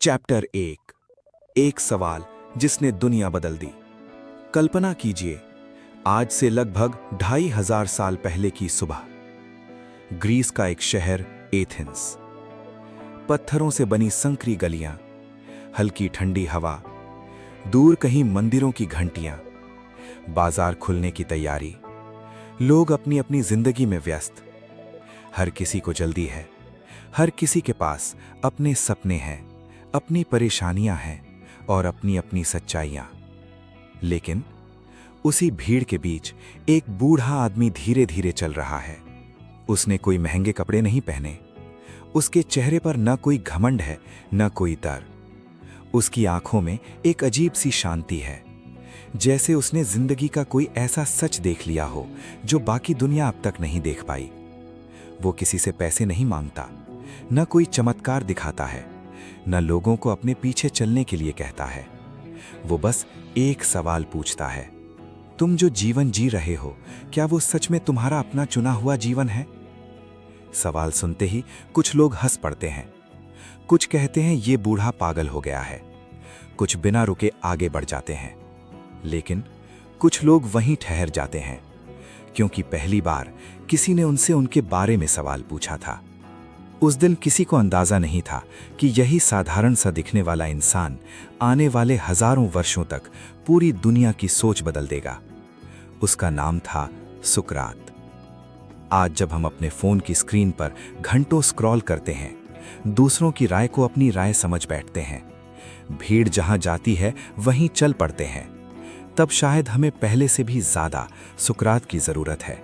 Chapter 1। एक सवाल जिसने दुनिया बदल दी। कल्पना कीजिए, आज से लगभग 2500 साल पहले की सुबह। ग्रीस का एक शहर एथेंस। पत्थरों से बनी संकरी गलियां, हल्की ठंडी हवा, दूर कहीं मंदिरों की घंटियां, बाजार खुलने की तैयारी। लोग अपनी अपनी जिंदगी में व्यस्त। हर किसी को जल्दी है, हर किसी के पास अपने सपने हैं, अपनी परेशानियां हैं और अपनी अपनी सच्चाइयां। लेकिन उसी भीड़ के बीच एक बूढ़ा आदमी धीरे धीरे चल रहा है। उसने कोई महंगे कपड़े नहीं पहने, उसके चेहरे पर न कोई घमंड है न कोई डर। उसकी आंखों में एक अजीब सी शांति है, जैसे उसने जिंदगी का कोई ऐसा सच देख लिया हो जो बाकी दुनिया अब तक नहीं देख पाई। वो किसी से पैसे नहीं मांगता, न कोई चमत्कार दिखाता है, न लोगों को अपने पीछे चलने के लिए कहता है। वो बस एक सवाल पूछता है, तुम जो जीवन जी रहे हो, क्या वो सच में तुम्हारा अपना चुना हुआ जीवन है? सवाल सुनते ही कुछ लोग हंस पड़ते हैं, कुछ कहते हैं ये बूढ़ा पागल हो गया है, कुछ बिना रुके आगे बढ़ जाते हैं। लेकिन कुछ लोग वहीं ठहर जाते हैं, क्योंकि पहली बार किसी ने उनसे उनके बारे में सवाल पूछा था। उस दिन किसी को अंदाजा नहीं था कि यही साधारण सा दिखने वाला इंसान आने वाले हजारों वर्षों तक पूरी दुनिया की सोच बदल देगा। उसका नाम था सुकरात। आज जब हम अपने फोन की स्क्रीन पर घंटों स्क्रॉल करते हैं, दूसरों की राय को अपनी राय समझ बैठते हैं, भीड़ जहां जाती है वहीं चल पड़ते हैं, तब शायद हमें पहले से भी ज्यादा सुकरात की जरूरत है।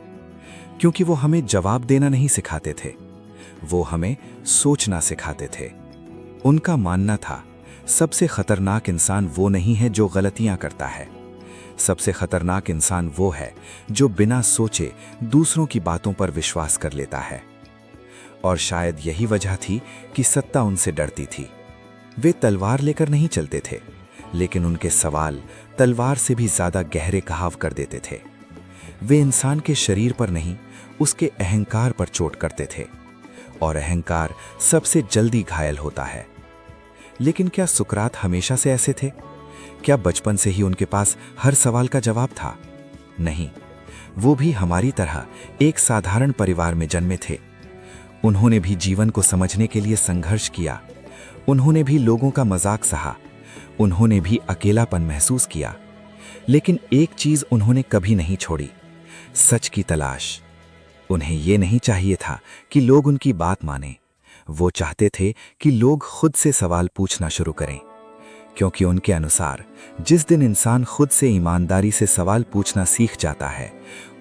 क्योंकि वो हमें जवाब देना नहीं सिखाते थे, वो हमें सोचना सिखाते थे। उनका मानना था, सबसे खतरनाक इंसान वो नहीं है जो गलतियां करता है, सबसे खतरनाक इंसान वो है जो बिना सोचे दूसरों की बातों पर विश्वास कर लेता है। और शायद यही वजह थी कि सत्ता उनसे डरती थी। वे तलवार लेकर नहीं चलते थे, लेकिन उनके सवाल तलवार से भी ज्यादा गहरे घाव कर देते थे। वे इंसान के शरीर पर नहीं, उसके अहंकार पर चोट करते थे, और अहंकार सबसे जल्दी घायल होता है। लेकिन क्या सुकरात हमेशा से ऐसे थे? क्या बचपन से ही उनके पास हर सवाल का जवाब था? नहीं, वो भी हमारी तरह एक साधारण परिवार में जन्मे थे। उन्होंने भी जीवन को समझने के लिए संघर्ष किया, उन्होंने भी लोगों का मजाक सहा, उन्होंने भी अकेलापन महसूस किया। लेकिन एक चीज उन्होंने कभी नहीं छोड़ी, सच की तलाश। उन्हें यह नहीं चाहिए था कि लोग उनकी बात मानें, वो चाहते थे कि लोग खुद से सवाल पूछना शुरू करें। क्योंकि उनके अनुसार जिस दिन इंसान खुद से ईमानदारी से सवाल पूछना सीख जाता है,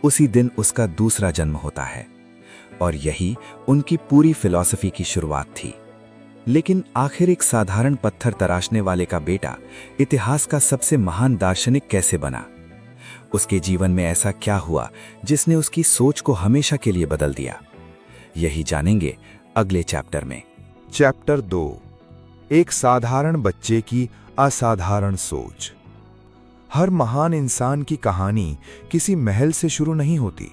उसी दिन उसका दूसरा जन्म होता है। और यही उनकी पूरी फिलॉसफी की शुरुआत थी। लेकिन आखिर एक साधारण पत्थर तराशने वाले का बेटा इतिहास का सबसे महान दार्शनिक कैसे बना? उसके जीवन में ऐसा क्या हुआ जिसने उसकी सोच को हमेशा के लिए बदल दिया? यही जानेंगे अगले चैप्टर में। चैप्टर 2। एक साधारण बच्चे की असाधारण सोच। हर महान इंसान की कहानी किसी महल से शुरू नहीं होती।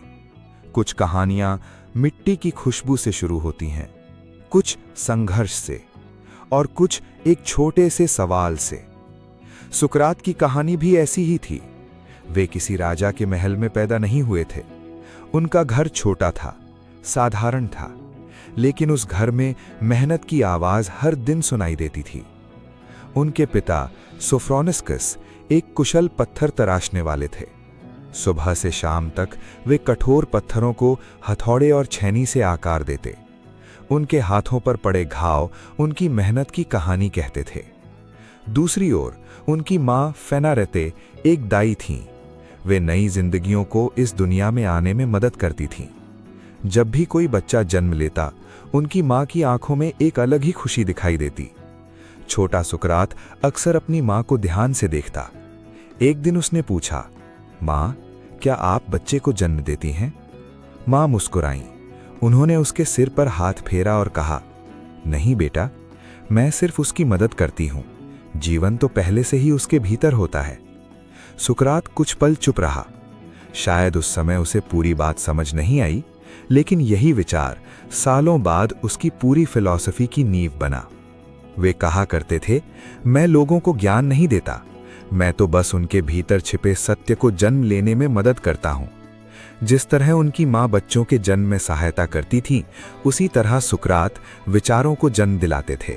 कुछ कहानियां मिट्टी की खुशबू से शुरू होती हैं, कुछ संघर्ष से, और कुछ एक छोटे से सवाल से। सुकरात की कहानी भी ऐसी ही थी। वे किसी राजा के महल में पैदा नहीं हुए थे। उनका घर छोटा था, साधारण था, लेकिन उस घर में मेहनत की आवाज हर दिन सुनाई देती थी। उनके पिता सोफ्रोनिस्कस एक कुशल पत्थर तराशने वाले थे। सुबह से शाम तक वे कठोर पत्थरों को हथौड़े और छेनी से आकार देते। उनके हाथों पर पड़े घाव उनकी मेहनत की कहानी कहते थे। दूसरी ओर उनकी मां फेनारेते एक दाई थीं। वे नई जिंदगियों को इस दुनिया में आने में मदद करती थीं। जब भी कोई बच्चा जन्म लेता, उनकी मां की आंखों में एक अलग ही खुशी दिखाई देती। छोटा सुकरात अक्सर अपनी मां को ध्यान से देखता। एक दिन उसने पूछा, मां, क्या आप बच्चे को जन्म देती हैं? मां मुस्कुराईं। उन्होंने उसके सिर पर हाथ फेरा और कहा, नहीं बेटा, मैं सिर्फ उसकी मदद करती हूं। जीवन तो पहले से ही उसके भीतर होता है। सुकरात कुछ पल चुप रहा। शायद उस समय उसे पूरी बात समझ नहीं आई, लेकिन यही विचार सालों बाद उसकी पूरी फिलॉसफी की नींव बना। वे कहा करते थे, मैं लोगों को ज्ञान नहीं देता, मैं तो बस उनके भीतर छिपे सत्य को जन्म लेने में मदद करता हूं। जिस तरह उनकी मां बच्चों के जन्म में सहायता करती थी, उसी तरह सुकरात विचारों को जन्म दिलाते थे।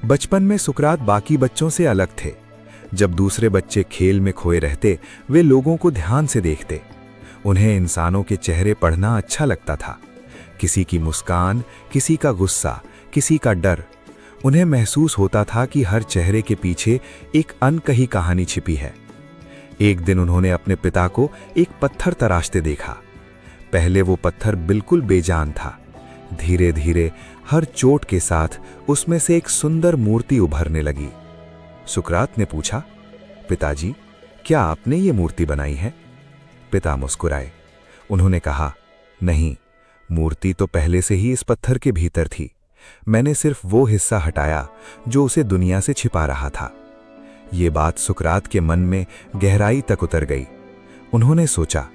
बचपन में सुकरात बाकी बच्चों से अलग थे। जब दूसरे बच्चे खेल में खोए रहते, वे लोगों को ध्यान से देखते। उन्हें इंसानों के चेहरे पढ़ना अच्छा लगता था। किसी की मुस्कान, किसी का गुस्सा, किसी का डर। उन्हें महसूस होता था कि हर चेहरे के पीछे एक अनकही कहानी छिपी है। एक दिन उन्होंने अपने पिता को एक पत्थर तराशते देखा। पहले वो पत्थर बिल्कुल बेजान था। धीरे धीरे हर चोट के साथ उसमें से एक सुंदर मूर्ति उभरने लगी। सुकरात ने पूछा, पिताजी, क्या आपने ये मूर्ति बनाई है? पिता मुस्कुराए। उन्होंने कहा, नहीं, मूर्ति तो पहले से ही इस पत्थर के भीतर थी। मैंने सिर्फ वो हिस्सा हटाया जो उसे दुनिया से छिपा रहा था। ये बात सुकरात के मन में गहराई तक उतर गई। उन्होंने सोचा,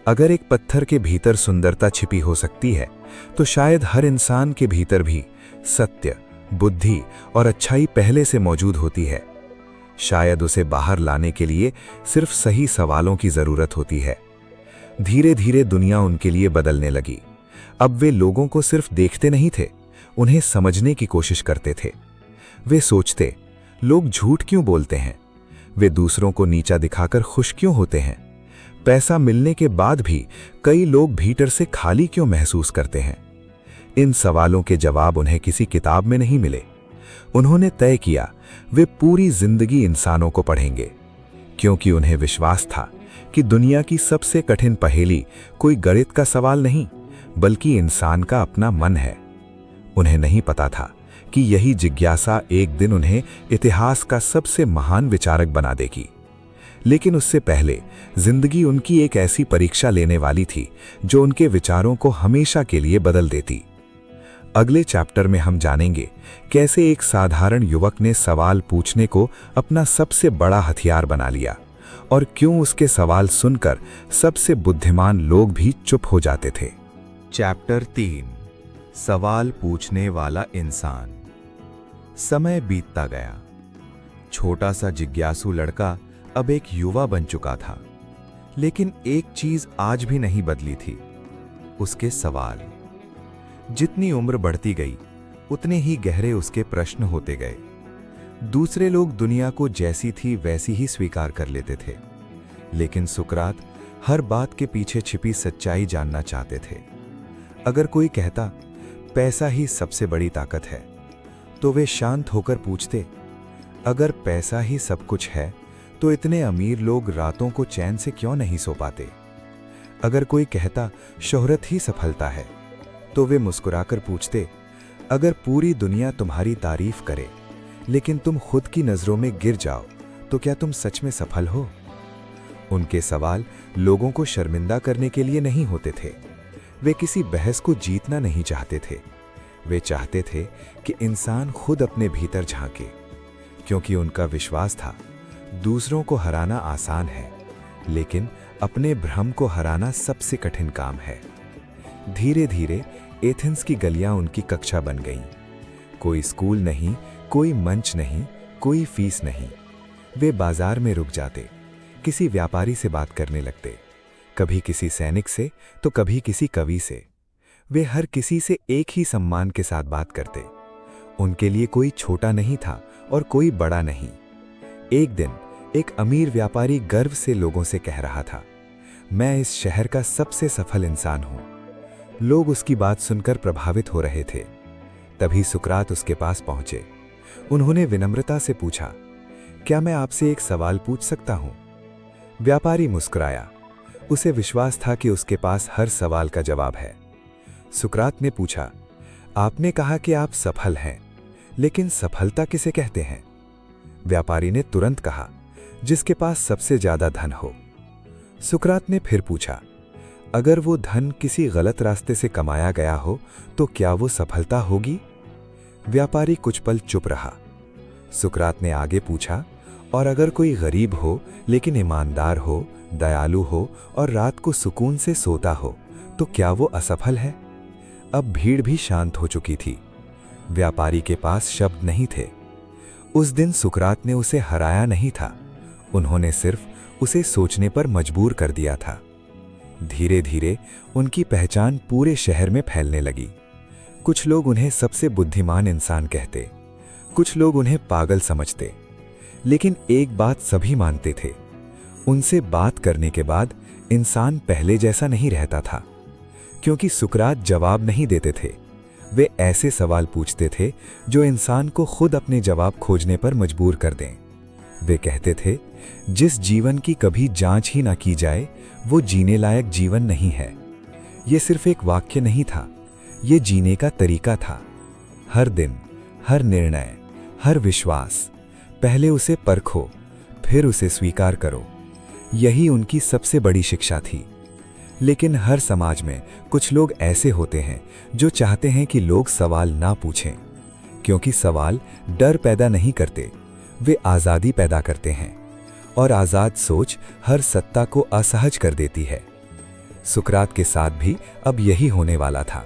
अगर एक पत्थर के भीतर सुंदरता छिपी हो सकती है, तो शायद हर इंसान के भीतर भी सत्य, बुद्धि और अच्छाई पहले से मौजूद होती है। शायद उसे बाहर लाने के लिए सिर्फ सही सवालों की जरूरत होती है। धीरे धीरे दुनिया उनके लिए बदलने लगी। अब वे लोगों को सिर्फ देखते नहीं थे, उन्हें समझने की कोशिश करते थे। वे सोचते, लोग झूठ क्यों बोलते हैं? वे दूसरों को नीचा दिखाकर खुश क्यों होते हैं? पैसा मिलने के बाद भी कई लोग भीतर से खाली क्यों महसूस करते हैं? इन सवालों के जवाब उन्हें किसी किताब में नहीं मिले। उन्होंने तय किया, वे पूरी जिंदगी इंसानों को पढ़ेंगे, क्योंकि उन्हें विश्वास था कि दुनिया की सबसे कठिन पहेली कोई गणित का सवाल नहीं, बल्कि इंसान का अपना मन है। उन्हें नहीं पता था कि यही जिज्ञासा एक दिन उन्हें इतिहास का सबसे महान विचारक बना देगी। लेकिन उससे पहले जिंदगी उनकी एक ऐसी परीक्षा लेने वाली थी जो उनके विचारों को हमेशा के लिए बदल देती। अगले चैप्टर में हम जानेंगे कैसे एक साधारण युवक ने सवाल पूछने को अपना सबसे बड़ा हथियार बना लिया और क्यों उसके सवाल सुनकर सबसे बुद्धिमान लोग भी चुप हो जाते थे। चैप्टर 3, सवाल पूछने वाला इंसान। समय बीतता गया। छोटा सा जिज्ञासु लड़का अब एक युवा बन चुका था, लेकिन एक चीज आज भी नहीं बदली थी, उसके सवाल। जितनी उम्र बढ़ती गई, उतने ही गहरे उसके प्रश्न होते गए। दूसरे लोग दुनिया को जैसी थी वैसी ही स्वीकार कर लेते थे, लेकिन सुकरात हर बात के पीछे छिपी सच्चाई जानना चाहते थे। अगर कोई कहता पैसा ही सबसे बड़ी ताकत है, तो वे शांत होकर पूछते, अगर पैसा ही सब कुछ है तो इतने अमीर लोग रातों को चैन से क्यों नहीं सो पाते? अगर कोई कहता शोहरत ही सफलता है, तो वे मुस्कुराकर पूछते, अगर पूरी दुनिया तुम्हारी तारीफ करे लेकिन तुम खुद की नजरों में गिर जाओ, तो क्या तुम सच में सफल हो? उनके सवाल लोगों को शर्मिंदा करने के लिए नहीं होते थे। वे किसी बहस को जीतना नहीं चाहते थे। वे चाहते थे कि इंसान खुद अपने भीतर झांके, क्योंकि उनका विश्वास था, दूसरों को हराना आसान है, लेकिन अपने भ्रम को हराना सबसे कठिन काम है। धीरे धीरे एथेंस की गलियां उनकी कक्षा बन गईं। कोई स्कूल नहीं, कोई मंच नहीं, कोई फीस नहीं। वे बाजार में रुक जाते, किसी व्यापारी से बात करने लगते, कभी किसी सैनिक से तो कभी किसी कवि से। वे हर किसी से एक ही सम्मान के साथ बात करते। उनके लिए कोई छोटा नहीं था और कोई बड़ा नहीं। एक दिन एक अमीर व्यापारी गर्व से लोगों से कह रहा था, मैं इस शहर का सबसे सफल इंसान हूं। लोग उसकी बात सुनकर प्रभावित हो रहे थे। तभी सुकरात उसके पास पहुंचे। उन्होंने विनम्रता से पूछा, क्या मैं आपसे एक सवाल पूछ सकता हूं? व्यापारी मुस्कुराया। उसे विश्वास था कि उसके पास हर सवाल का जवाब है। सुकरात ने पूछा, आपने कहा कि आप सफल हैं, लेकिन सफलता किसे कहते हैं? व्यापारी ने तुरंत कहा, जिसके पास सबसे ज्यादा धन हो। सुकरात ने फिर पूछा, अगर वो धन किसी गलत रास्ते से कमाया गया हो तो क्या वो सफलता होगी? व्यापारी कुछ पल चुप रहा। सुकरात ने आगे पूछा, और अगर कोई गरीब हो लेकिन ईमानदार हो, दयालु हो और रात को सुकून से सोता हो, तो क्या वो असफल है? अब भीड़ भी शांत हो चुकी थी। व्यापारी के पास शब्द नहीं थे। उस दिन सुकरात ने उसे हराया नहीं था, उन्होंने सिर्फ उसे सोचने पर मजबूर कर दिया था। धीरे धीरे उनकी पहचान पूरे शहर में फैलने लगी। कुछ लोग उन्हें सबसे बुद्धिमान इंसान कहते, कुछ लोग उन्हें पागल समझते, लेकिन एक बात सभी मानते थे, उनसे बात करने के बाद इंसान पहले जैसा नहीं रहता था। क्योंकि सुकरात जवाब नहीं देते थे, वे ऐसे सवाल पूछते थे जो इंसान को खुद अपने जवाब खोजने पर मजबूर कर दें। वे कहते थे, जिस जीवन की कभी जांच ही ना की जाए वो जीने लायक जीवन नहीं है। ये सिर्फ एक वाक्य नहीं था, ये जीने का तरीका था। हर दिन, हर निर्णय, हर विश्वास, पहले उसे परखो, फिर उसे स्वीकार करो। यही उनकी सबसे बड़ी शिक्षा थी। लेकिन हर समाज में कुछ लोग ऐसे होते हैं जो चाहते हैं कि लोग सवाल ना पूछें, क्योंकि सवाल डर पैदा नहीं करते, वे आज़ादी पैदा करते हैं, और आज़ाद सोच हर सत्ता को असहज कर देती है। सुकरात के साथ भी अब यही होने वाला था।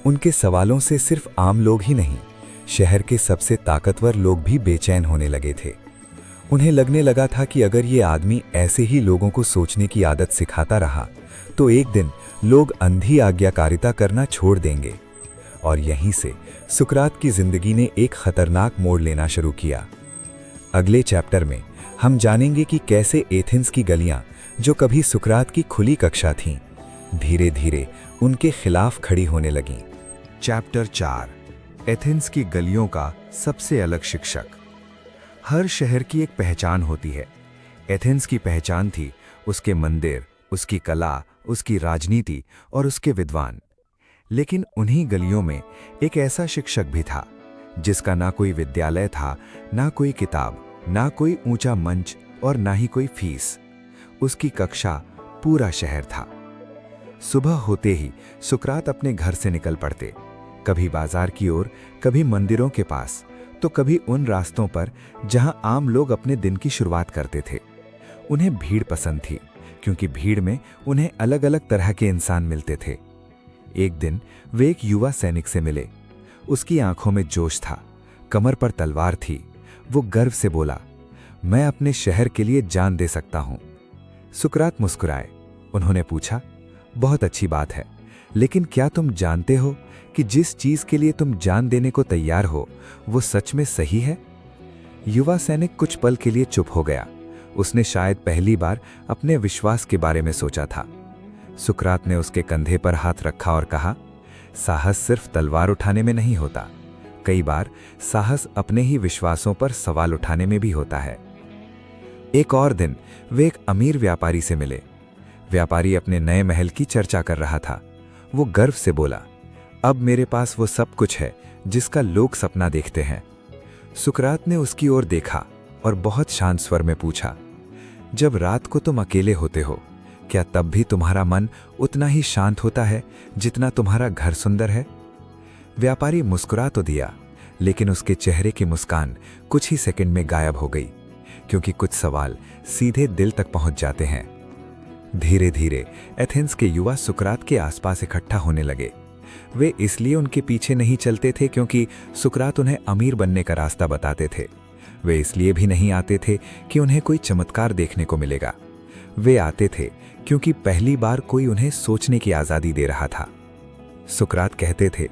उनके सवालों से सिर्फ आम लोग ही नहीं, शहर के सबसे ताकतवर लोग भी बेचैन होने लगे थे। उन्हें लगने लगा था कि अगर ये आदमी ऐसे ही लोगों को सोचने की आदत सिखाता रहा तो एक दिन लोग अंधी आज्ञाकारिता करना छोड़ देंगे। और यहीं से सुकरात की जिंदगी ने एक खतरनाक मोड़ लेना शुरू किया। अगले चैप्टर में हम जानेंगे कि कैसे एथेंस की गलियां, जो कभी सुकरात की खुली कक्षा थीं, धीरे धीरे उनके खिलाफ खड़ी होने लगीं। चैप्टर 4, एथेंस की गलियों का सबसे अलग शिक्षक। हर शहर की एक पहचान होती है। एथेंस की पहचान थी उसके मंदिर, उसकी कला, उसकी राजनीति और उसके विद्वान। लेकिन उन्हीं गलियों में एक ऐसा शिक्षक भी था जिसका ना कोई विद्यालय था, ना कोई किताब, ना कोई ऊंचा मंच और ना ही कोई फीस। उसकी कक्षा पूरा शहर था। सुबह होते ही सुकरात अपने घर से निकल पड़ते, कभी बाजार की ओर, कभी मंदिरों के पास, तो कभी उन रास्तों पर जहां आम लोग अपने दिन की शुरुआत करते थे। उन्हें भीड़ पसंद थी, क्योंकि भीड़ में उन्हें अलग अलग तरह के इंसान मिलते थे। एक दिन वे एक युवा सैनिक से मिले। उसकी आंखों में जोश था, कमर पर तलवार थी। वो गर्व से बोला, मैं अपने शहर के लिए जान दे सकता हूं। सुकरात मुस्कुराए। उन्होंने पूछा, बहुत अच्छी बात है, लेकिन क्या तुम जानते हो कि जिस चीज के लिए तुम जान देने को तैयार हो वो सच में सही है? युवा सैनिक कुछ पल के लिए चुप हो गया। उसने शायद पहली बार अपने विश्वास के बारे में सोचा था। सुकरात ने उसके कंधे पर हाथ रखा और कहा, साहस सिर्फ तलवार उठाने में नहीं होता, कई बार साहस अपने ही विश्वासों पर सवाल उठाने में भी होता है। एक और दिन वे एक अमीर व्यापारी से मिले। व्यापारी अपने नए महल की चर्चा कर रहा था। वो गर्व से बोला, अब मेरे पास वो सब कुछ है जिसका लोग सपना देखते हैं। सुकरात ने उसकी ओर देखा और बहुत शांत स्वर में पूछा, जब रात को तुम अकेले होते हो, क्या तब भी तुम्हारा मन उतना ही शांत होता है जितना तुम्हारा घर सुंदर है? व्यापारी मुस्कुरा तो दिया, लेकिन उसके चेहरे की मुस्कान कुछ ही सेकंड में गायब हो गई, क्योंकि कुछ सवाल सीधे दिल तक पहुंच जाते हैं। धीरे धीरे एथेंस के युवा सुकरात के आसपास इकट्ठा होने लगे। वे इसलिए उनके पीछे नहीं चलते थे क्योंकि सुकरात उन्हें अमीर बनने का रास्ता बताते थे। वे इसलिए भी नहीं आते थे कि उन्हें कोई चमत्कार देखने को मिलेगा। वे आते थे क्योंकि पहली बार कोई उन्हें सोचने की आज़ादी दे रहा था। सुकरात कहते थे,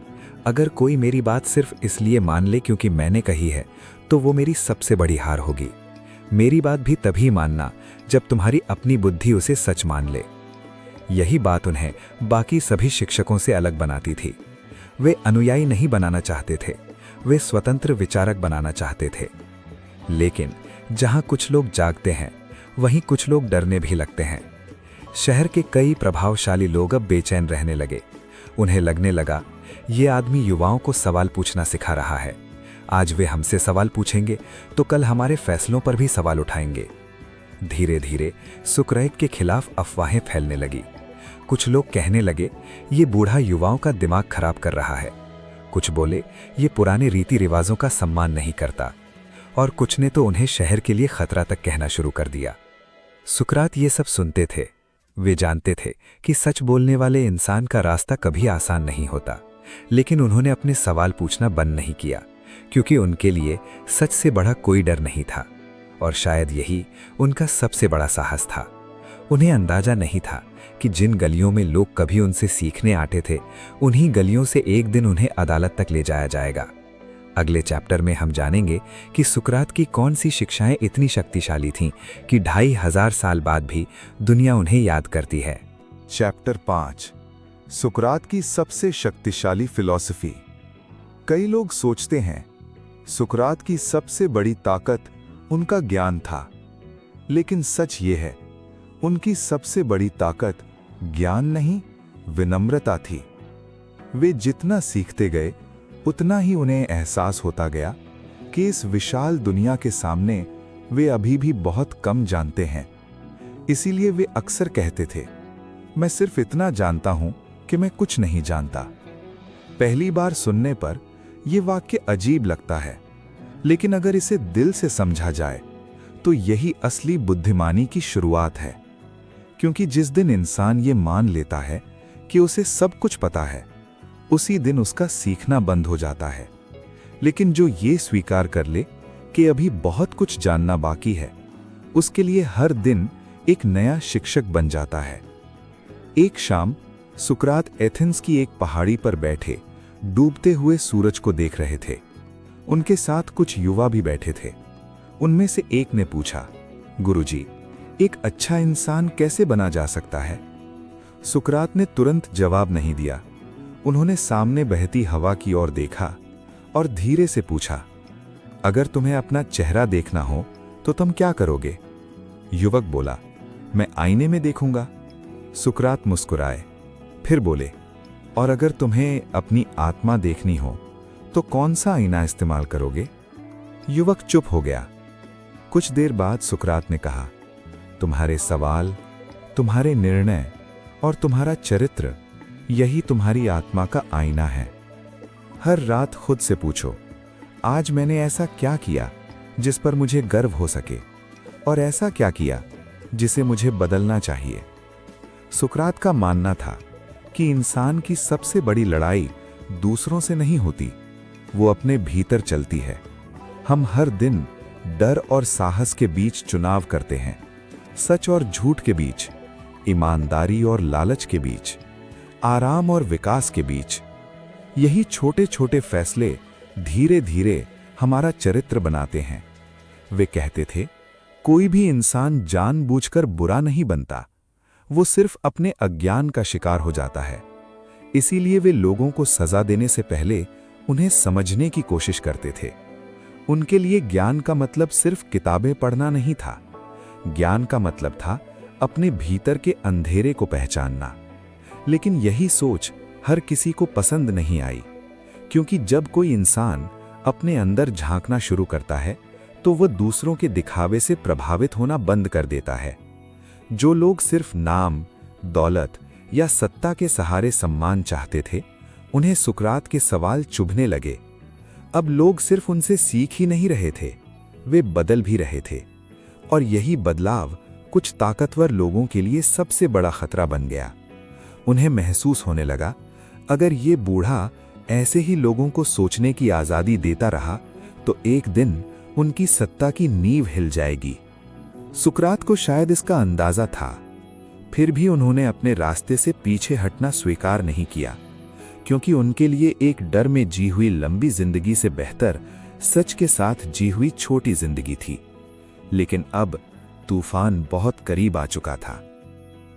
अगर कोई मेरी बात सिर्फ इसलिए मान ले क्योंकि मैंने कही है, तो वो मेरी सबसे बड़ी हार होगी। मेरी बात भी तभी मानना जब तुम्हारी अपनी बुद्धि उसे सच मान ले। यही बात उन्हें बाकी सभी शिक्षकों से अलग बनाती थी। वे अनुयायी नहीं बनाना चाहते थे, वे स्वतंत्र विचारक बनाना चाहते थे। लेकिन जहां कुछ लोग जागते हैं, वहीं कुछ लोग डरने भी लगते हैं। शहर के कई प्रभावशाली लोग अब बेचैन रहने लगे। उन्हें लगने लगा, ये आदमी युवाओं को सवाल पूछना सिखा रहा है। आज वे हमसे सवाल पूछेंगे तो कल हमारे फैसलों पर भी सवाल उठाएंगे। धीरे धीरे सुकरात के खिलाफ अफवाहें फैलने लगी। कुछ लोग कहने लगे, ये बूढ़ा युवाओं का दिमाग खराब कर रहा है। कुछ बोले, ये पुराने रीति रिवाजों का सम्मान नहीं करता। और कुछ ने तो उन्हें शहर के लिए खतरा तक कहना शुरू कर दिया। सुकरात ये सब सुनते थे। वे जानते थे कि सच बोलने वाले इंसान का रास्ता कभी आसान नहीं होता, लेकिन उन्होंने अपने सवाल पूछना बंद नहीं किया, क्योंकि उनके लिए सच से बड़ा कोई डर नहीं था, और शायद यही उनका सबसे बड़ा साहस था। उन्हें अंदाजा नहीं था कि जिन गलियों में लोग कभी उनसे सीखने आते थे, उन्हीं गलियों से एक दिन उन्हें अदालत तक ले जाया जाएगा। अगले चैप्टर में हम जानेंगे कि सुकरात की कौन सी शिक्षाएं इतनी शक्तिशाली थीं कि 2500 साल बाद भी दुनिया उन्हें याद करती है। चैप्टर 5, सुकरात की सबसे शक्तिशाली फिलॉसफी। कई लोग सोचते हैं सुकरात की सबसे बड़ी ताकत उनका ज्ञान था, लेकिन सच ये है उनकी सबसे बड़ी ताकत ज्ञान नहीं, विनम्रता थी। वे जितना सीखते गए उतना ही उन्हें एहसास होता गया कि इस विशाल दुनिया के सामने वे अभी भी बहुत कम जानते हैं। इसीलिए वे अक्सर कहते थे, मैं सिर्फ इतना जानता हूं कि मैं कुछ नहीं जानता। पहली बार सुनने पर यह वाक्य अजीब लगता है, लेकिन अगर इसे दिल से समझा जाए तो यही असली बुद्धिमानी की शुरुआत है। क्योंकि जिस दिन इंसान ये मान लेता है कि उसे सब कुछ पता है, उसी दिन उसका सीखना बंद हो जाता है। लेकिन जो ये स्वीकार कर ले कि अभी बहुत कुछ जानना बाकी है, उसके लिए हर दिन एक नया शिक्षक बन जाता है। एक शाम सुकरात एथेंस की एक पहाड़ी पर बैठे डूबते हुए सूरज को देख रहे थे। उनके साथ कुछ युवा भी बैठे थे। उनमें से एक ने पूछा, गुरुजी, एक अच्छा इंसान कैसे बना जा सकता है? सुकरात ने तुरंत जवाब नहीं दिया। उन्होंने सामने बहती हवा की ओर देखा और धीरे से पूछा, अगर तुम्हें अपना चेहरा देखना हो तो तुम क्या करोगे? युवक बोला, मैं आईने में देखूंगा। सुकरात मुस्कुराए, फिर बोले, और अगर तुम्हें अपनी आत्मा देखनी हो तो कौन सा आईना इस्तेमाल करोगे? युवक चुप हो गया। कुछ देर बाद सुकरात ने कहा, तुम्हारे सवाल, तुम्हारे निर्णय और तुम्हारा चरित्र, यही तुम्हारी आत्मा का आईना है। हर रात खुद से पूछो, आज मैंने ऐसा क्या किया जिस पर मुझे गर्व हो सके, और ऐसा क्या किया जिसे मुझे बदलना चाहिए। सुकरात का मानना था कि इंसान की सबसे बड़ी लड़ाई दूसरों से नहीं होती, वो अपने भीतर चलती है। हम हर दिन डर और साहस के बीच चुनाव करते हैं, सच और झूठ के बीच, ईमानदारी और लालच के बीच, आराम और विकास के बीच। यही छोटे छोटे फैसले धीरे धीरे हमारा चरित्र बनाते हैं। वे कहते थे, कोई भी इंसान जानबूझकर बुरा नहीं बनता, वो सिर्फ अपने अज्ञान का शिकार हो जाता है। इसीलिए वे लोगों को सजा देने से पहले उन्हें समझने की कोशिश करते थे। उनके लिए ज्ञान का मतलब सिर्फ किताबें पढ़ना नहीं था। ज्ञान का मतलब था अपने भीतर के अंधेरे को पहचानना। लेकिन यही सोच हर किसी को पसंद नहीं आई, क्योंकि जब कोई इंसान अपने अंदर झांकना शुरू करता है तो वह दूसरों के दिखावे से प्रभावित होना बंद कर देता है। जो लोग सिर्फ नाम, दौलत या सत्ता के सहारे सम्मान चाहते थे, उन्हें सुकरात के सवाल चुभने लगे। अब लोग सिर्फ उनसे सीख ही नहीं रहे थे, वे बदल भी रहे थे। और यही बदलाव कुछ ताकतवर लोगों के लिए सबसे बड़ा खतरा बन गया। उन्हें महसूस होने लगा, अगर ये बूढ़ा ऐसे ही लोगों को सोचने की आज़ादी देता रहा तो एक दिन उनकी सत्ता की नींव हिल जाएगी। सुकरात को शायद इसका अंदाजा था, फिर भी उन्होंने अपने रास्ते से पीछे हटना स्वीकार नहीं किया, क्योंकि उनके लिए एक डर में जी हुई लंबी जिंदगी से बेहतर सच के साथ जी हुई छोटी जिंदगी थी। लेकिन अब तूफान बहुत करीब आ चुका था।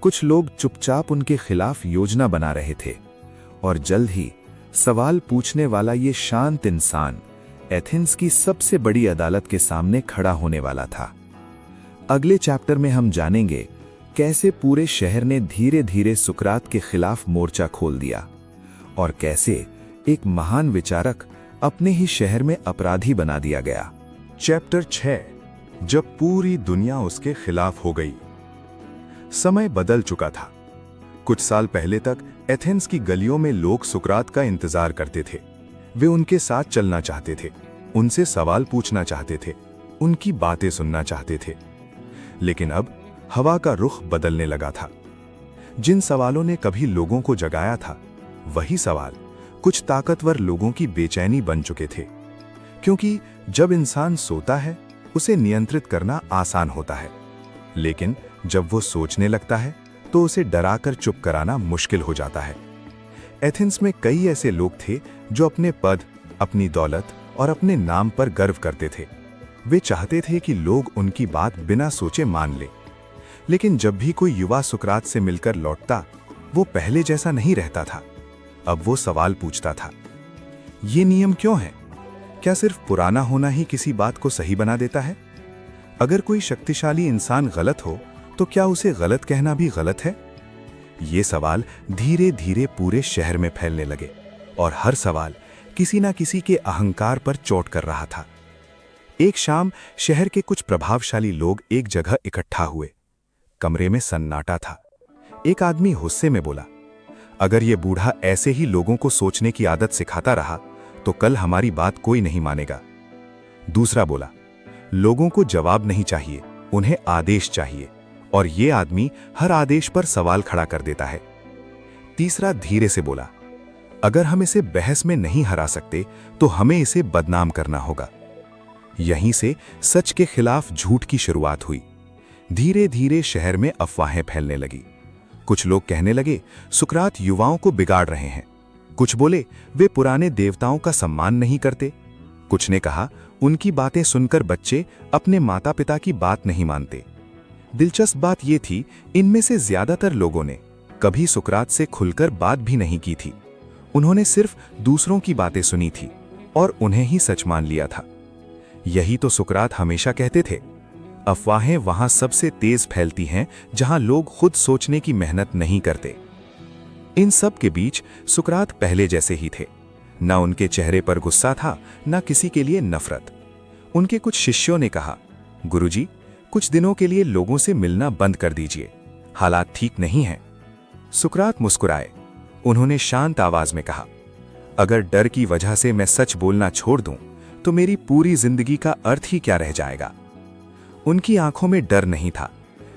कुछ लोग चुपचाप उनके खिलाफ योजना बना रहे थे, और जल्द ही सवाल पूछने वाला ये शांत इंसान एथेंस की सबसे बड़ी अदालत के सामने खड़ा होने वाला था। अगले चैप्टर में हम जानेंगे कैसे पूरे शहर ने धीरे धीरे सुकरात के खिलाफ मोर्चा खोल दिया, और कैसे एक महान विचारक अपने ही शहर में अपराधी बना दिया गया। चैप्टर 6, जब पूरी दुनिया उसके खिलाफ हो गई। समय बदल चुका था। कुछ साल पहले तक एथेंस की गलियों में लोग सुकरात का इंतजार करते थे। वे उनके साथ चलना चाहते थे, उनसे सवाल पूछना चाहते थे, उनकी बातें सुनना चाहते थे। लेकिन अब हवा का रुख बदलने लगा था। जिन सवालों ने कभी लोगों को जगाया था, वही सवाल कुछ ताकतवर लोगों की बेचैनी बन चुके थे, क्योंकि जब इंसान सोता है उसे नियंत्रित करना आसान होता है, लेकिन जब वो सोचने लगता है तो उसे डराकर चुप कराना मुश्किल हो जाता है। एथेंस में कई ऐसे लोग थे जो अपने पद, अपनी दौलत और अपने नाम पर गर्व करते थे। वे चाहते थे कि लोग उनकी बात बिना सोचे मान लें। लेकिन जब भी कोई युवा सुकरात से मिलकर लौटता, वो पहले जैसा नहीं रहता था। अब वो सवाल पूछता था, ये नियम क्यों है? क्या सिर्फ पुराना होना ही किसी बात को सही बना देता है? अगर कोई शक्तिशाली इंसान गलत हो तो क्या उसे गलत कहना भी गलत है? ये सवाल धीरे धीरे पूरे शहर में फैलने लगे और हर सवाल किसी ना किसी के अहंकार पर चोट कर रहा था। एक शाम शहर के कुछ प्रभावशाली लोग एक जगह इकट्ठा हुए। कमरे में सन्नाटा था। एक आदमी गुस्से में बोला, अगर ये बूढ़ा ऐसे ही लोगों को सोचने की आदत सिखाता रहा तो कल हमारी बात कोई नहीं मानेगा। दूसरा बोला, लोगों को जवाब नहीं चाहिए, उन्हें आदेश चाहिए, और ये आदमी हर आदेश पर सवाल खड़ा कर देता है। तीसरा धीरे से बोला, अगर हम इसे बहस में नहीं हरा सकते तो हमें इसे बदनाम करना होगा। यहीं से सच के खिलाफ झूठ की शुरुआत हुई। धीरे धीरे शहर में अफवाहें फैलने लगी। कुछ लोग कहने लगे, सुकरात युवाओं को बिगाड़ रहे हैं। कुछ बोले, वे पुराने देवताओं का सम्मान नहीं करते। कुछ ने कहा, उनकी बातें सुनकर बच्चे अपने माता पिता की बात नहीं मानते। दिलचस्प बात यह थी, इनमें से ज्यादातर लोगों ने कभी सुकरात से खुलकर बात भी नहीं की थी। उन्होंने सिर्फ दूसरों की बातें सुनी थी और उन्हें ही सच मान लिया था। यही तो सुकरात हमेशा कहते थे, अफवाहें वहां सबसे तेज फैलती हैं जहां लोग खुद सोचने की मेहनत नहीं करते। इन सब के बीच सुकरात पहले जैसे ही थे। न उनके चेहरे पर गुस्सा था, न किसी के लिए नफरत। उनके कुछ शिष्यों ने कहा, गुरुजी, कुछ दिनों के लिए लोगों से मिलना बंद कर दीजिए, हालात ठीक नहीं हैं। सुकरात मुस्कुराए। उन्होंने शांत आवाज में कहा, अगर डर की वजह से मैं सच बोलना छोड़ दूं तो मेरी पूरी जिंदगी का अर्थ ही क्या रह जाएगा। उनकी आंखों में डर नहीं था,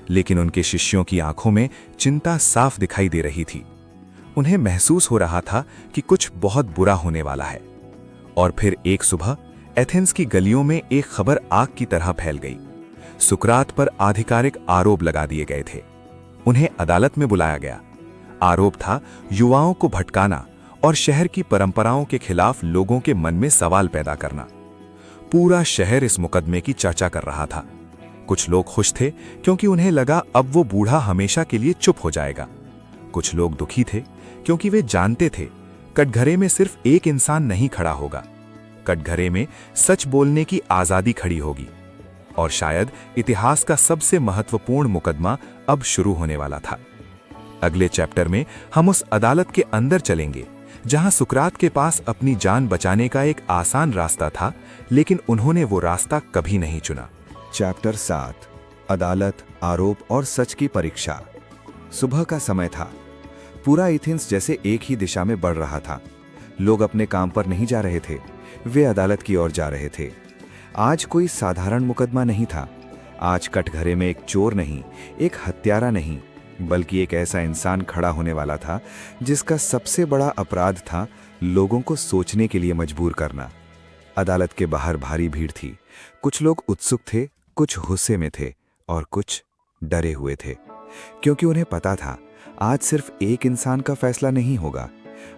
लेकिन उनके शिष्यों की आंखों में चिंता साफ दिखाई दे रही थी। उन्हें महसूस हो रहा था कि कुछ बहुत बुरा होने वाला है। और फिर एक सुबह एथेंस की गलियों में एक खबर आग की तरह फैल गई। सुकरात पर आधिकारिक आरोप लगा दिए गए थे। उन्हें अदालत में बुलाया गया। आरोप था युवाओं को भटकाना और शहर की परंपराओं के खिलाफ लोगों के मन में सवाल पैदा करना। पूरा शहर इस मुकदमे की चर्चा कर रहा था। कुछ लोग खुश थे क्योंकि उन्हें लगा अब वो बूढ़ा हमेशा के लिए चुप हो जाएगा। कुछ लोग दुखी थे क्योंकि वे जानते थे कटघरे में सिर्फ एक इंसान नहीं खड़ा होगा, कटघरे में सच बोलने की आजादी खड़ी होगी। और शायद इतिहास का सबसे महत्वपूर्ण मुकदमा अब शुरू होने वाला था। अगले चैप्टर में हम उस अदालत के अंदर चलेंगे जहां सुकरात के पास अपनी जान बचाने का एक आसान रास्ता था, लेकिन उन्होंने वो रास्ता कभी नहीं चुना। चैप्टर 7, अदालत, आरोप और सच की परीक्षा। सुबह का समय था। पूरा एथेंस जैसे एक ही दिशा में बढ़ रहा था। लोग अपने काम पर नहीं जा रहे थे, वे अदालत की ओर जा रहे थे। आज कोई साधारण मुकदमा नहीं था। आज कटघरे में एक चोर नहीं, एक हत्यारा नहीं, बल्कि एक ऐसा इंसान खड़ा होने वाला था जिसका सबसे बड़ा अपराध था लोगों को सोचने के लिए मजबूर करना। अदालत के बाहर भारी भीड़ थी। कुछ लोग उत्सुक थे, कुछ गुस्से में थे और कुछ डरे हुए थे, क्योंकि उन्हें पता था आज सिर्फ एक इंसान का फैसला नहीं होगा।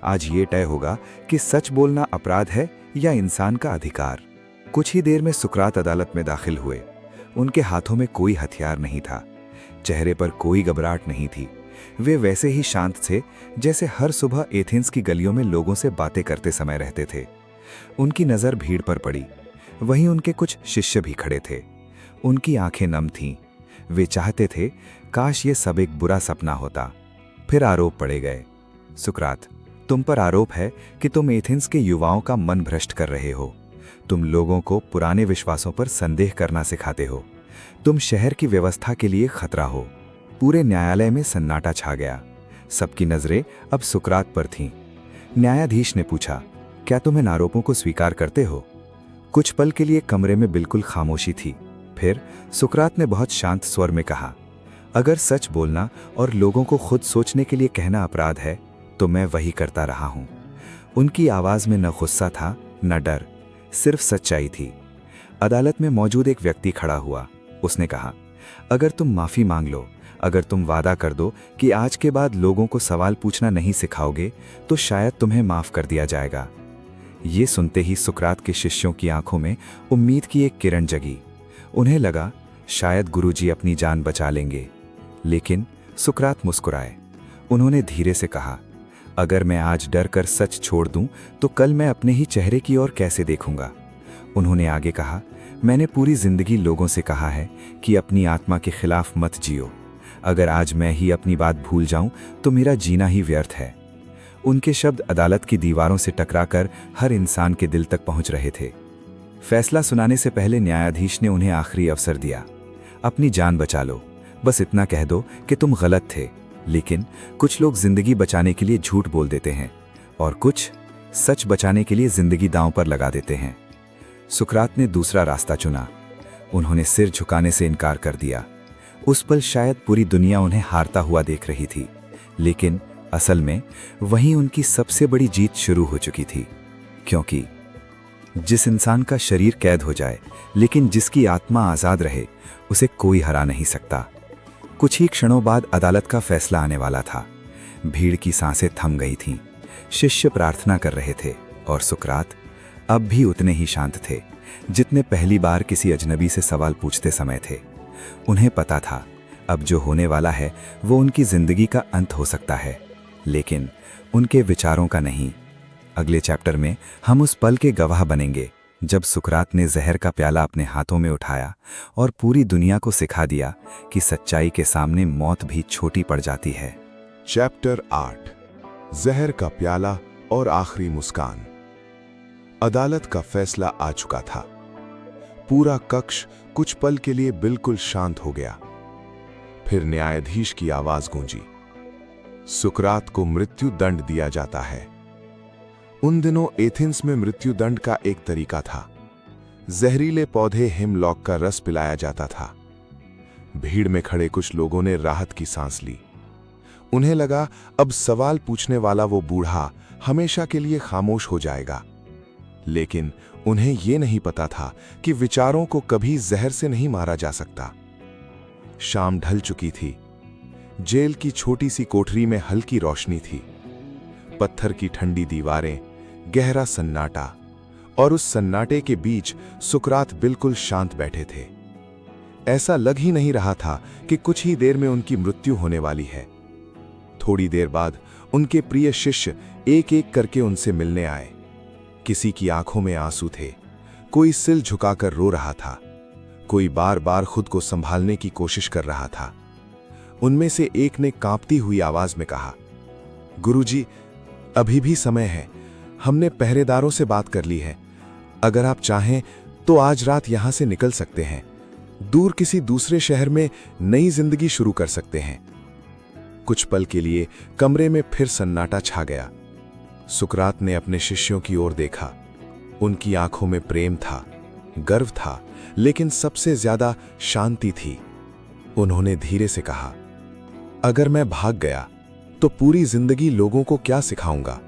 आज ये तय होगा कि सच बोलना अपराध है या इंसान का अधिकार। कुछ ही देर में सुकरात अदालत में दाखिल हुए। उनके हाथों में कोई हथियार नहीं था, चेहरे पर कोई घबराहट नहीं थी। वे वैसे ही शांत थे जैसे हर सुबह एथेंस की गलियों में लोगों से बातें करते समय रहते थे। उनकी नज़र भीड़ पर पड़ी। वहीं उनके कुछ शिष्य भी खड़े थे। उनकी आंखें नम थीं। वे चाहते थे काश ये सब एक बुरा सपना होता। फिर आरोप पड़े गए। सुकरात, तुम पर आरोप है कि तुम एथेंस के युवाओं का मन भ्रष्ट कर रहे हो। तुम लोगों को पुराने विश्वासों पर संदेह करना सिखाते हो। तुम शहर की व्यवस्था के लिए खतरा हो। पूरे न्यायालय में सन्नाटा छा गया। सबकी नजरें अब सुकरात पर थीं। न्यायाधीश ने पूछा, क्या तुम इन आरोपों को स्वीकार करते हो? कुछ पल के लिए कमरे में बिल्कुल खामोशी थी। फिर सुकरात ने बहुत शांत स्वर में कहा, अगर सच बोलना और लोगों को खुद सोचने के लिए कहना अपराध है तो मैं वही करता रहा हूं। उनकी आवाज में न गुस्सा था न डर, सिर्फ सच्चाई थी। अदालत में मौजूद एक व्यक्ति खड़ा हुआ। उसने कहा, अगर तुम माफी मांग लो, अगर तुम वादा कर दो कि आज के बाद लोगों को सवाल पूछना नहीं सिखाओगे, तो शायद तुम्हें माफ कर दिया जाएगा। ये सुनते ही सुकरात के शिष्यों की आंखों में उम्मीद की एक किरण जगी। उन्हें लगा शायद गुरुजी अपनी जान बचा लेंगे। लेकिन सुकरात मुस्कुराए। उन्होंने धीरे से कहा, अगर मैं आज डर कर सच छोड़ दूं, तो कल मैं अपने ही चेहरे की ओर कैसे देखूंगा। उन्होंने आगे कहा, मैंने पूरी जिंदगी लोगों से कहा है कि अपनी आत्मा के खिलाफ मत जियो। अगर आज मैं ही अपनी बात भूल जाऊं, तो मेरा जीना ही व्यर्थ है। उनके शब्द अदालत की दीवारों से टकराकर हर इंसान के दिल तक पहुंच रहे थे। फैसला सुनाने से पहले न्यायाधीश ने उन्हें आखिरी अवसर दिया। अपनी जान बचा लो, बस इतना कह दो कि तुम गलत थे। लेकिन कुछ लोग जिंदगी बचाने के लिए झूठ बोल देते हैं और कुछ सच बचाने के लिए जिंदगी दांव पर लगा देते हैं। सुकरात ने दूसरा रास्ता चुना। उन्होंने सिर झुकाने से इनकार कर दिया। उस पल शायद पूरी दुनिया उन्हें हारता हुआ देख रही थी, लेकिन असल में वहीं उनकी सबसे बड़ी जीत शुरू हो चुकी थी। क्योंकि जिस इंसान का शरीर कैद हो जाए लेकिन जिसकी आत्मा आज़ाद रहे, उसे कोई हरा नहीं सकता। कुछ ही क्षणों बाद अदालत का फैसला आने वाला था। भीड़ की सांसें थम गई थीं। शिष्य प्रार्थना कर रहे थे और सुकरात अब भी उतने ही शांत थे जितने पहली बार किसी अजनबी से सवाल पूछते समय थे। उन्हें पता था अब जो होने वाला है वो उनकी जिंदगी का अंत हो सकता है, लेकिन उनके विचारों का नहीं। अगले चैप्टर में हम उस पल के गवाह बनेंगे जब सुकरात ने जहर का प्याला अपने हाथों में उठाया और पूरी दुनिया को सिखा दिया कि सच्चाई के सामने मौत भी छोटी पड़ जाती है। चैप्टर 8, जहर का प्याला और आखिरी मुस्कान। अदालत का फैसला आ चुका था। पूरा कक्ष कुछ पल के लिए बिल्कुल शांत हो गया। फिर न्यायाधीश की आवाज गूंजी, सुकरात को मृत्यु दंड दिया जाता है। उन दिनों एथेंस में मृत्यु दंड का एक तरीका था। जहरीले पौधे हिमलॉक का रस पिलाया जाता था। भीड़ में खड़े कुछ लोगों ने राहत की सांस ली। उन्हें लगा अब सवाल पूछने वाला वो बूढ़ा हमेशा के लिए खामोश हो जाएगा। लेकिन उन्हें यह नहीं पता था कि विचारों को कभी जहर से नहीं मारा जा सकता। शाम ढल चुकी थी। जेल की छोटी सी कोठरी में हल्की रोशनी थी। पत्थर की ठंडी दीवारें, गहरा सन्नाटा, और उस सन्नाटे के बीच सुकरात बिल्कुल शांत बैठे थे। ऐसा लग ही नहीं रहा था कि कुछ ही देर में उनकी मृत्यु होने वाली है। थोड़ी देर बाद उनके प्रिय शिष्य एक एक करके उनसे मिलने आए। किसी की आंखों में आंसू थे, कोई सिर झुकाकर रो रहा था, कोई बार बार खुद को संभालने की कोशिश कर रहा था। उनमें से एक ने कांपती हुई आवाज में कहा, गुरुजी, अभी भी समय है। हमने पहरेदारों से बात कर ली है। अगर आप चाहें तो आज रात यहां से निकल सकते हैं। दूर किसी दूसरे शहर में नई जिंदगी शुरू कर सकते हैं। कुछ पल के लिए कमरे में फिर सन्नाटा छा गया। सुकरात ने अपने शिष्यों की ओर देखा। उनकी आंखों में प्रेम था, गर्व था, लेकिन सबसे ज्यादा शांति थी। उन्होंने धीरे से कहा, अगर मैं भाग गया तो पूरी जिंदगी लोगों को क्या सिखाऊंगा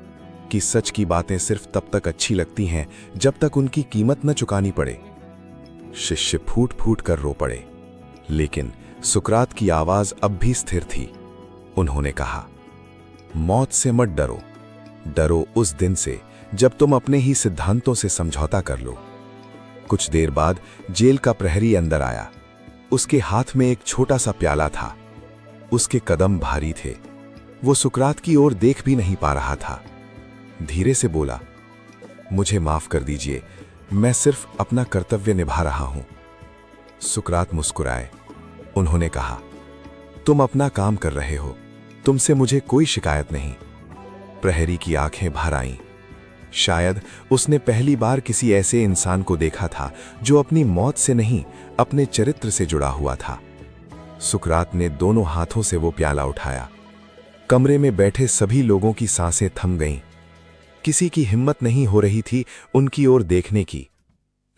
कि सच की बातें सिर्फ तब तक अच्छी लगती हैं जब तक उनकी कीमत न चुकानी पड़े। शिष्य फूट फूट कर रो पड़े, लेकिन सुकरात की आवाज अब भी स्थिर थी। उन्होंने कहा, मौत से मत डरो, डरो उस दिन से जब तुम अपने ही सिद्धांतों से समझौता कर लो। कुछ देर बाद जेल का प्रहरी अंदर आया। उसके हाथ में एक छोटा सा प्याला था। उसके कदम भारी थे। वो सुकरात की ओर देख भी नहीं पा रहा था। धीरे से बोला, मुझे माफ कर दीजिए, मैं सिर्फ अपना कर्तव्य निभा रहा हूं। सुकरात मुस्कुराए। उन्होंने कहा, तुम अपना काम कर रहे हो, तुमसे मुझे कोई शिकायत नहीं। प्रहरी की आंखें भर आईं। शायद उसने पहली बार किसी ऐसे इंसान को देखा था जो अपनी मौत से नहीं, अपने चरित्र से जुड़ा हुआ था। सुकरात ने दोनों हाथों से वो प्याला उठाया। कमरे में बैठे सभी लोगों की सांसें थम गईं। किसी की हिम्मत नहीं हो रही थी उनकी ओर देखने की।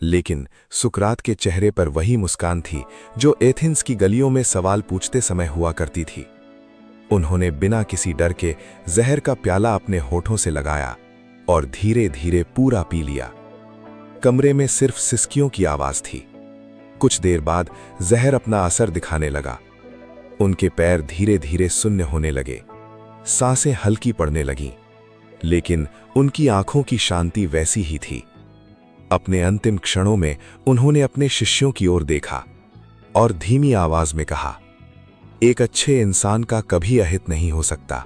लेकिन सुकरात के चेहरे पर वही मुस्कान थी जो एथेंस की गलियों में सवाल पूछते समय हुआ करती थी। उन्होंने बिना किसी डर के जहर का प्याला अपने होठों से लगाया और धीरे धीरे पूरा पी लिया। कमरे में सिर्फ सिसकियों की आवाज थी। कुछ देर बाद जहर अपना असर दिखाने लगा। उनके पैर धीरे धीरे शून्य होने लगे, सांसें हल्की पड़ने लगीं, लेकिन उनकी आंखों की शांति वैसी ही थी। अपने अंतिम क्षणों में उन्होंने अपने शिष्यों की ओर देखा और धीमी आवाज में कहा, एक अच्छे इंसान का कभी अहित नहीं हो सकता,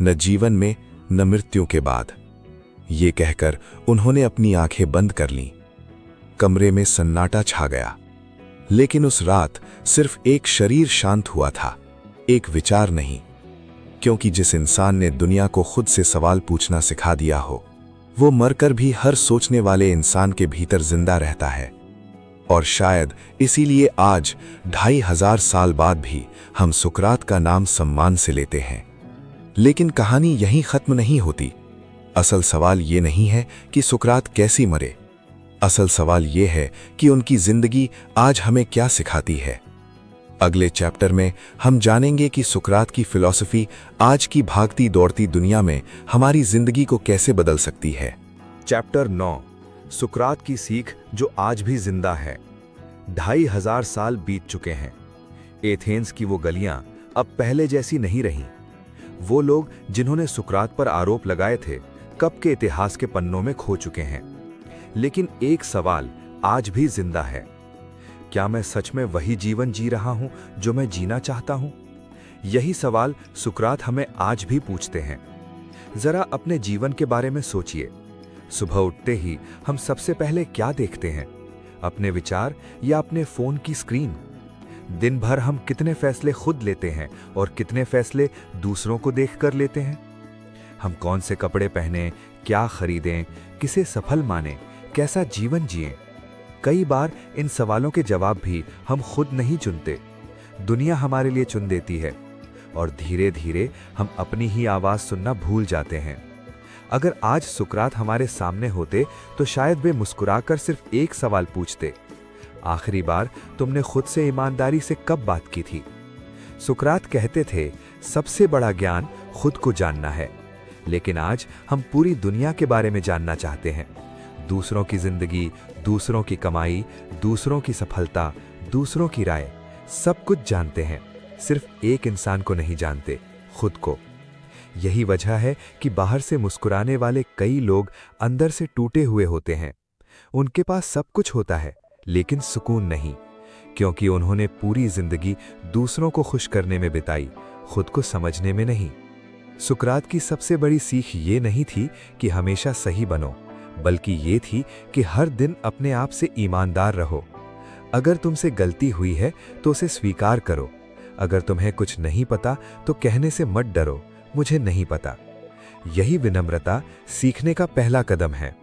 न जीवन में न मृत्यु के बाद। ये कहकर उन्होंने अपनी आंखें बंद कर लीं। कमरे में सन्नाटा छा गया, लेकिन उस रात सिर्फ एक शरीर शांत हुआ था, एक विचार नहीं। क्योंकि जिस इंसान ने दुनिया को खुद से सवाल पूछना सिखा दिया हो, वो मरकर भी हर सोचने वाले इंसान के भीतर जिंदा रहता है। और शायद इसीलिए आज 2500 साल बाद भी हम सुकरात का नाम सम्मान से लेते हैं। लेकिन कहानी यहीं खत्म नहीं होती। असल सवाल ये नहीं है कि सुकरात कैसी मरे। असल सवाल ये है कि उनकी जिंदगी आज हमें क्या सिखाती है। अगले चैप्टर में हम जानेंगे कि सुकरात की फिलॉसफी आज की भागती दौड़ती दुनिया में हमारी जिंदगी को कैसे बदल सकती है। चैप्टर 9, सुकरात की सीख जो आज भी जिंदा है। 2500 साल बीत चुके हैं। एथेंस की वो गलियां अब पहले जैसी नहीं रहीं। वो लोग जिन्होंने सुकरात पर आरोप लगाए थे, कब के इतिहास के पन्नों में खो चुके हैं। लेकिन एक सवाल आज भी जिंदा है, क्या मैं सच में वही जीवन जी रहा हूं जो मैं जीना चाहता हूं? यही सवाल सुकरात हमें आज भी पूछते हैं। जरा अपने जीवन के बारे में सोचिए। सुबह उठते ही हम सबसे पहले क्या देखते हैं? अपने विचार या अपने फोन की स्क्रीन? दिन भर हम कितने फैसले खुद लेते हैं और कितने फैसले दूसरों को देखकर लेते हैं? हम कौन से कपड़े पहने, क्या खरीदें, किसे सफल माने, कैसा जीवन जिएं? कई बार इन सवालों के जवाब भी हम खुद नहीं चुनते, दुनिया हमारे लिए चुन देती है। और धीरे धीरे हम अपनी ही आवाज सुनना भूल जाते हैं। अगर आज सुकरात हमारे सामने होते तो शायद वे मुस्कुराकर सिर्फ एक सवाल पूछते, आखिरी बार तुमने खुद से ईमानदारी से कब बात की थी? सुकरात कहते थे, सबसे बड़ा ज्ञान खुद को जानना है। लेकिन आज हम पूरी दुनिया के बारे में जानना चाहते हैं। दूसरों की जिंदगी, दूसरों की कमाई, दूसरों की सफलता, दूसरों की राय, सब कुछ जानते हैं। सिर्फ एक इंसान को नहीं जानते, खुद को। यही वजह है कि बाहर से मुस्कुराने वाले कई लोग अंदर से टूटे हुए होते हैं। उनके पास सब कुछ होता है, लेकिन सुकून नहीं, क्योंकि उन्होंने पूरी जिंदगी दूसरों को खुश करने में बिताई, खुद को समझने में नहीं। सुकरात की सबसे बड़ी सीख ये नहीं थी कि हमेशा सही बनो, बल्कि ये थी कि हर दिन अपने आप से ईमानदार रहो। अगर तुमसे गलती हुई है तो उसे स्वीकार करो। अगर तुम्हें कुछ नहीं पता तो कहने से मत डरो, मुझे नहीं पता। यही विनम्रता सीखने का पहला कदम है।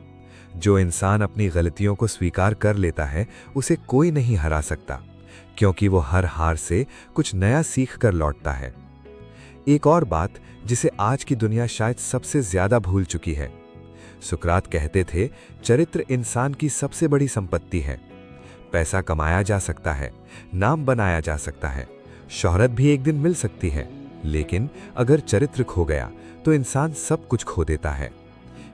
जो इंसान अपनी गलतियों को स्वीकार कर लेता है, उसे कोई नहीं हरा सकता, क्योंकि वो हर हार से कुछ नया सीख कर लौटता है। एक और बात जिसे आज की दुनिया शायद सबसे ज्यादा भूल चुकी है। सुकरात कहते थे, चरित्र इंसान की सबसे बड़ी संपत्ति है। पैसा कमाया जा सकता है, नाम बनाया जा सकता है, शोहरत भी एक दिन मिल सकती है, लेकिन अगर चरित्र खो गया तो इंसान सब कुछ खो देता है।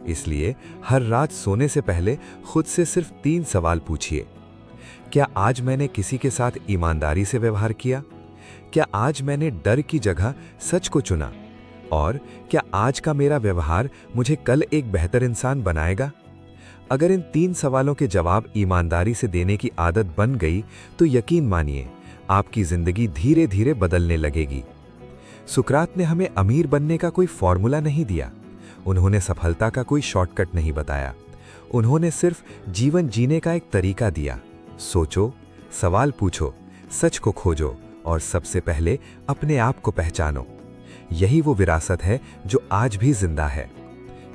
इसलिए हर रात सोने से पहले खुद से सिर्फ 3 सवाल पूछिए। क्या आज मैंने किसी के साथ ईमानदारी से व्यवहार किया? क्या आज मैंने डर की जगह सच को चुना? और क्या आज का मेरा व्यवहार मुझे कल एक बेहतर इंसान बनाएगा? अगर इन 3 सवालों के जवाब ईमानदारी से देने की आदत बन गई तो यकीन मानिए आपकी जिंदगी धीरे धीरे बदलने लगेगी। सुकरात ने हमें अमीर बनने का कोई फॉर्मूला नहीं दिया। उन्होंने सफलता का कोई शॉर्टकट नहीं बताया। उन्होंने सिर्फ जीवन जीने का एक तरीका दिया। सोचो, सवाल पूछो, सच को खोजो और सबसे पहले अपने आप को पहचानो। यही वो विरासत है जो आज भी जिंदा है।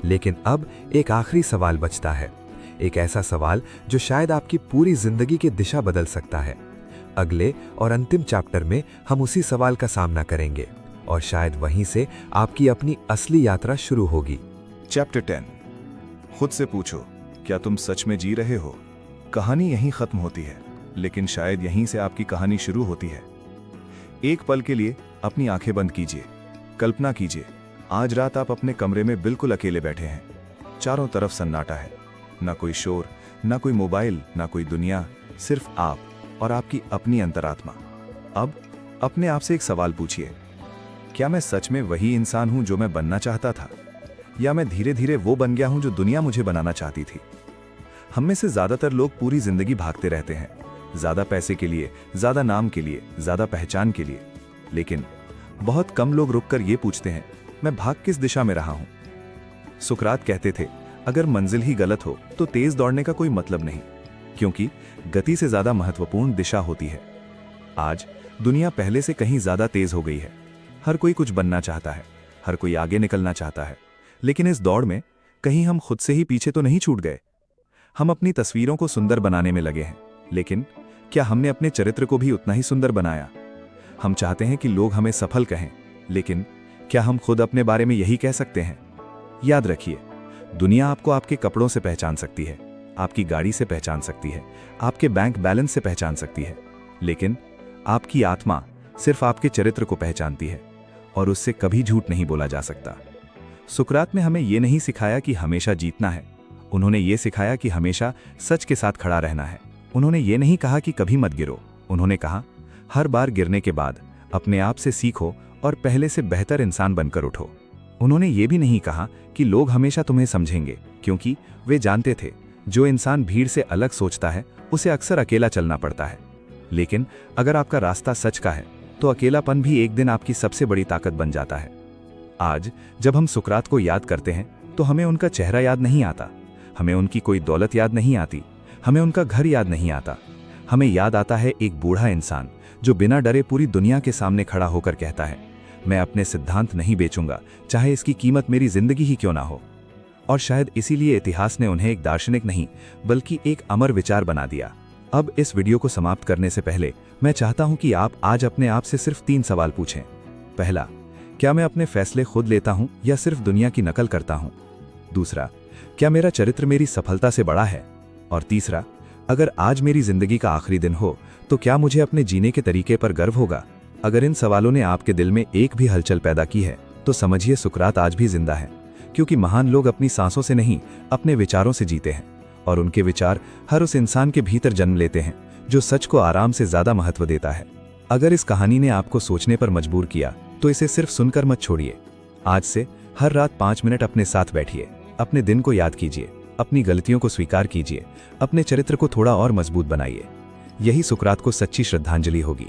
लेकिन अब एक आखिरी सवाल बचता है, एक ऐसा सवाल जो शायद आपकी पूरी जिंदगी की दिशा बदल सकता है। अगले और अंतिम चैप्टर में हम उसी सवाल का सामना करेंगे और शायद वहीं से आपकी अपनी असली यात्रा शुरू होगी। चैप्टर 10, खुद से पूछो, क्या तुम सच में जी रहे हो? कहानी यहीं खत्म होती है, लेकिन शायद यहीं से आपकी कहानी शुरू होती है। एक पल के लिए अपनी आंखें बंद कीजिए। कल्पना कीजिए, आज रात आप अपने कमरे में बिल्कुल अकेले बैठे हैं। चारों तरफ सन्नाटा है। ना कोई शोर, ना कोई मोबाइल, ना कोई दुनिया, सिर्फ आप और आपकी अपनी अंतरात्मा। अब अपने आप से एक सवाल पूछिए, क्या मैं सच में वही इंसान हूं जो मैं बनना चाहता था, या मैं धीरे धीरे वो बन गया हूं जो दुनिया मुझे बनाना चाहती थी? हम में से ज्यादातर लोग पूरी जिंदगी भागते रहते हैं, ज्यादा पैसे के लिए, ज्यादा नाम के लिए, ज्यादा पहचान के लिए। लेकिन बहुत कम लोग रुककर ये पूछते हैं, मैं भाग किस दिशा में रहा हूं? सुकरात कहते थे, अगर मंजिल ही गलत हो तो तेज दौड़ने का कोई मतलब नहीं, क्योंकि गति से ज्यादा महत्वपूर्ण दिशा होती है। आज दुनिया पहले से कहीं ज्यादा तेज हो गई है। हर कोई कुछ बनना चाहता है, हर कोई आगे निकलना चाहता है, लेकिन इस दौड़ में कहीं हम खुद से ही पीछे तो नहीं छूट गए? हम अपनी तस्वीरों को सुंदर बनाने में लगे हैं, लेकिन क्या हमने अपने चरित्र को भी उतना ही सुंदर बनाया? हम चाहते हैं कि लोग हमें सफल कहें, लेकिन क्या हम खुद अपने बारे में यही कह सकते हैं? याद रखिए, दुनिया आपको आपके कपड़ों से पहचान सकती है, आपकी गाड़ी से पहचान सकती है, आपके बैंक बैलेंस से पहचान सकती है, लेकिन आपकी आत्मा सिर्फ आपके चरित्र को पहचानती है, और उससे कभी झूठ नहीं बोला जा सकता। सुकरात ने हमें यह नहीं सिखाया कि हमेशा जीतना है, उन्होंने ये सिखाया कि हमेशा सच के साथ खड़ा रहना है। उन्होंने ये नहीं कहा कि कभी मत गिरो, उन्होंने कहा हर बार गिरने के बाद अपने आप से सीखो और पहले से बेहतर इंसान बनकर उठो। उन्होंने ये भी नहीं कहा कि लोग हमेशा तुम्हें समझेंगे, क्योंकि वे जानते थे जो इंसान भीड़ से अलग सोचता है उसे अक्सर अकेला चलना पड़ता है। लेकिन अगर आपका रास्ता सच का है तो अकेलापन भी एक दिन आपकी सबसे बड़ी ताकत बन जाता है। आज जब हम सुकरात को याद करते हैं तो हमें उनका चेहरा याद नहीं आता, हमें उनकी कोई दौलत याद नहीं आती, हमें उनका घर याद नहीं आता। हमें याद आता है एक बूढ़ा इंसान जो बिना डरे पूरी दुनिया के सामने खड़ा होकर कहता है, मैं अपने सिद्धांत नहीं बेचूंगा, चाहे इसकी कीमत मेरी जिंदगी ही क्यों ना हो। और शायद इसीलिए इतिहास ने उन्हें एक दार्शनिक नहीं बल्कि एक अमर विचार बना दिया। अब इस वीडियो को समाप्त करने से पहले मैं चाहता हूं कि आप आज अपने आप से सिर्फ 3 सवाल पूछें। पहला, क्या मैं अपने फैसले खुद लेता हूं या सिर्फ दुनिया की नकल करता हूं? दूसरा, क्या मेरा चरित्र मेरी सफलता से बड़ा है? और तीसरा, अगर आज मेरी जिंदगी का आखिरी दिन हो तो क्या मुझे अपने जीने के तरीके पर गर्व होगा? अगर इन सवालों ने आपके दिल में एक भी हलचल पैदा की है तो समझिए सुकरात आज भी जिंदा है, क्योंकि महान लोग अपनी सांसों से नहीं अपने विचारों से जीते हैं, और उनके विचार हर उस इंसान के भीतर जन्म लेते हैं जो सच को आराम से ज्यादा महत्व देता है। अगर इस कहानी ने आपको सोचने पर मजबूर किया तो इसे सिर्फ सुनकर मत छोड़िए। आज से हर रात 5 मिनट अपने साथ बैठिए, अपने दिन को याद कीजिए, अपनी गलतियों को स्वीकार कीजिए, अपने चरित्र को थोड़ा और मजबूत बनाइए। यही सुकरात को सच्ची श्रद्धांजलि होगी।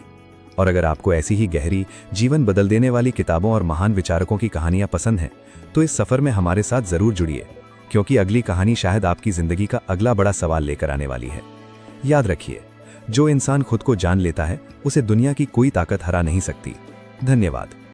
और अगर आपको ऐसी ही गहरी, जीवन बदल देने वाली किताबों और महान विचारकों की कहानियां पसंद हैं तो इस सफर में हमारे साथ जरूर जुड़िए, क्योंकि अगली कहानी शायद आपकी जिंदगी का अगला बड़ा सवाल लेकर आने वाली है। याद रखिए, जो इंसान खुद को जान लेता है उसे दुनिया की कोई ताकत हरा नहीं सकती। धन्यवाद।